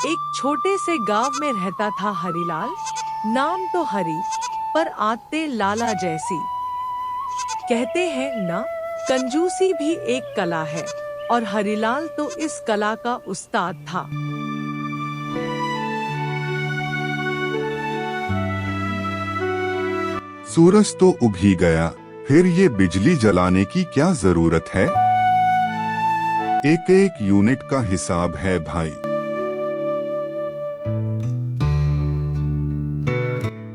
एक छोटे से गांव में रहता था हरिलाल। नाम तो हरि, पर आते लाला जैसी। कहते हैं ना, कंजूसी भी एक कला है, और हरिलाल तो इस कला का उस्ताद था। सूरज तो उग ही गया, फिर ये बिजली जलाने की क्या जरूरत है? एक एक यूनिट का हिसाब है भाई।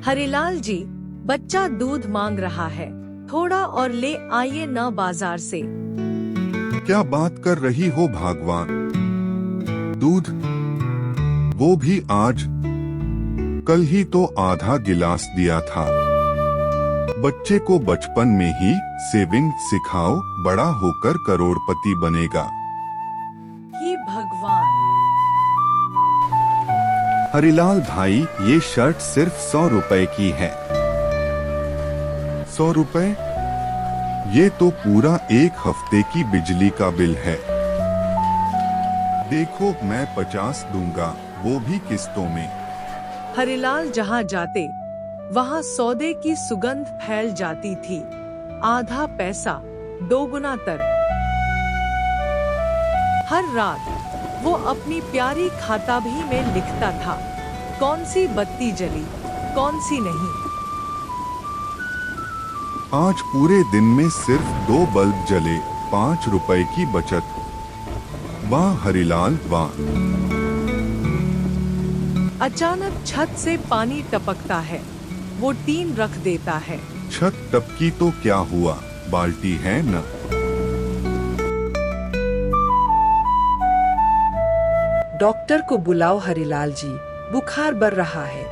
हरिलाल जी, बच्चा दूध मांग रहा है, थोड़ा और ले आइए ना बाजार से। क्या बात कर रही हो भगवान? दूध? वो भी आज? कल ही तो आधा गिलास दिया था। बच्चे को बचपन में ही सेविंग सिखाओ, बड़ा होकर करोड़पति बनेगा। हे भगवान! हरिलाल भाई, ये शर्ट सिर्फ 100 रुपए की है। 100 रुपए? ये तो पूरा एक हफ्ते की बिजली का बिल है। देखो, मैं 50 दूंगा, वो भी किस्तों में। हरिलाल जहाँ जाते, वहाँ सौदे की सुगंध फैल जाती थी। आधा पैसा, दोगुना तर। हर रात वो अपनी प्यारी खाता भी में लिखता था, कौन सी बत्ती जली, कौन सी नहीं। आज पूरे दिन में सिर्फ 2 बल्ब जले, 5 रुपए की बचत। वाह हरिलाल वाह! अचानक छत से पानी टपकता है। वो टीन रख देता है। छत टपकी तो क्या हुआ, बाल्टी है न। डॉक्टर को बुलाओ हरिलाल जी, बुखार बढ़ रहा है।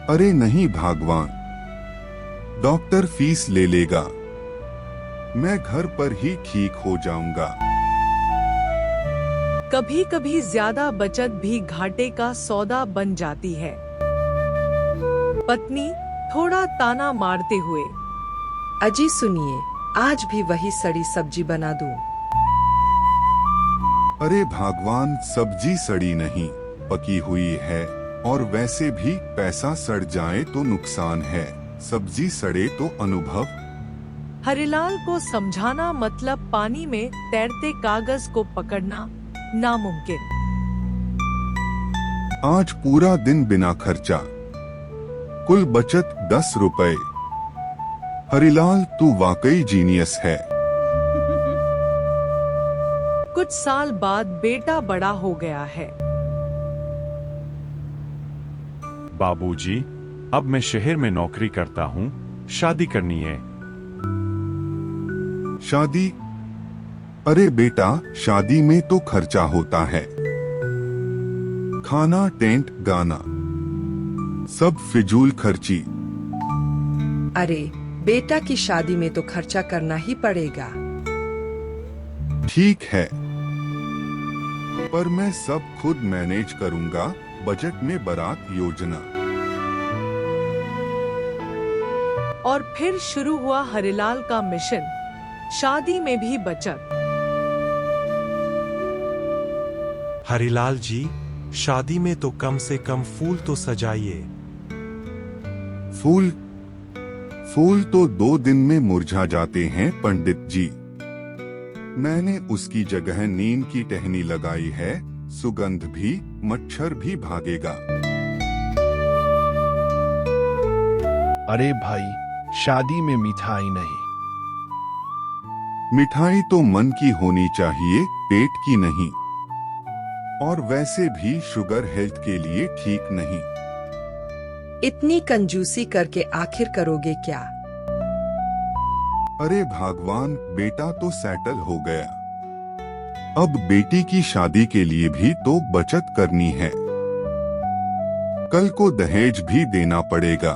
अरे नहीं भगवान, डॉक्टर फीस ले लेगा। मैं घर पर ही ठीक हो जाऊंगा। कभी कभी ज्यादा बचत भी घाटे का सौदा बन जाती है। पत्नी थोड़ा ताना मारते हुए, अजी सुनिए, आज भी वही सड़ी सब्जी बना दूं? अरे भगवान, सब्जी सड़ी नहीं, पकी हुई है। और वैसे भी पैसा सड़ जाए तो नुकसान है, सब्जी सड़े तो अनुभव। हरिलाल को समझाना मतलब पानी में तैरते कागज को पकड़ना नामुमकिन। आज पूरा दिन बिना खर्चा, कुल बचत 10 रुपए। हरिलाल, तू वाकई जीनियस है। कुछ साल बाद बेटा बड़ा हो गया है। बाबूजी, अब मैं शहर में नौकरी करता हूँ, शादी करनी है। शादी? अरे बेटा, शादी में तो खर्चा होता है। खाना, टेंट, गाना, सब फिजूल खर्ची। अरे बेटा की शादी में तो खर्चा करना ही पड़ेगा। ठीक है, पर मैं सब खुद मैनेज करूंगा। बजट में बारात योजना। और फिर शुरू हुआ हरिलाल का मिशन, शादी में भी बचत। हरिलाल जी, शादी में तो कम से कम फूल तो सजाइए। फूल? फूल तो 2 दिन में मुरझा जाते हैं पंडित जी। मैंने उसकी जगह नीम की टहनी लगाई है, सुगंध भी, मच्छर भी भागेगा। अरे भाई, शादी में मिठाई नहीं। मिठाई तो मन की होनी चाहिए, पेट की नहीं। और वैसे भी शुगर हेल्थ के लिए ठीक नहीं। इतनी कंजूसी करके आखिर करोगे क्या? अरे भगवान, बेटा तो सेटल हो गया, अब बेटी की शादी के लिए भी तो बचत करनी है। कल को दहेज भी देना पड़ेगा।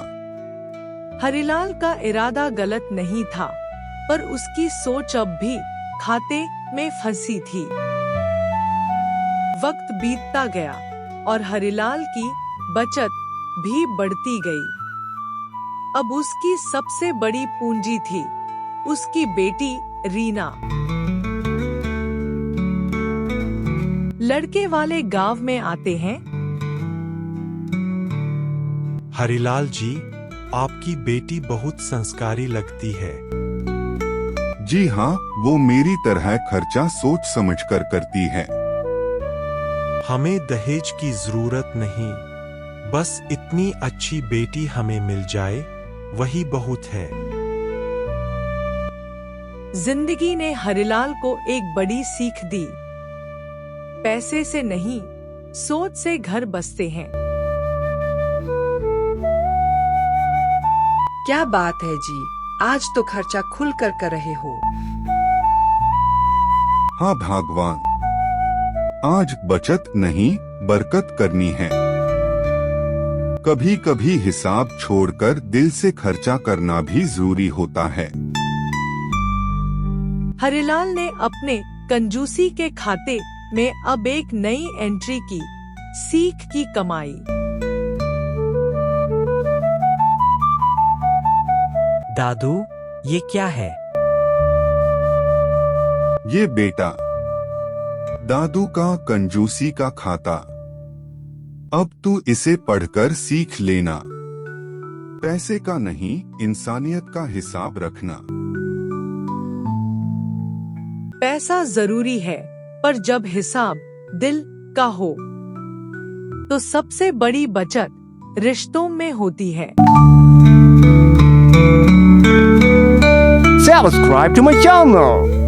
हरिलाल का इरादा गलत नहीं था, पर उसकी सोच अब भी खाते में फंसी थी। वक्त बीतता गया और हरिलाल की बचत भी बढ़ती गई। अब उसकी सबसे बड़ी पूंजी थी उसकी बेटी रीना। लड़के वाले गांव में आते हैं। हरिलाल जी, आपकी बेटी बहुत संस्कारी लगती है। जी हाँ, वो मेरी तरह खर्चा सोच समझकर करती है। हमें दहेज की जरूरत नहीं, बस इतनी अच्छी बेटी हमें मिल जाए वही बहुत है। जिंदगी ने हरिलाल को एक बड़ी सीख दी। पैसे से नहीं, सोच से घर बसते हैं। क्या बात है जी, आज तो खर्चा खुल कर रहे हो। हाँ भगवान, आज बचत नहीं बरकत करनी है। कभी कभी हिसाब छोड़कर दिल से खर्चा करना भी जरूरी होता है। हरिलाल ने अपने कंजूसी के खाते में अब एक नई एंट्री की, सीख की कमाई। दादू, ये क्या है? ये बेटा, दादू का कंजूसी का खाता। अब तू इसे पढ़कर सीख लेना। पैसे का नहीं, इंसानियत का हिसाब रखना। पैसा जरूरी है, पर जब हिसाब दिल का हो तो सबसे बड़ी बचत रिश्तों में होती है। Subscribe to my channel.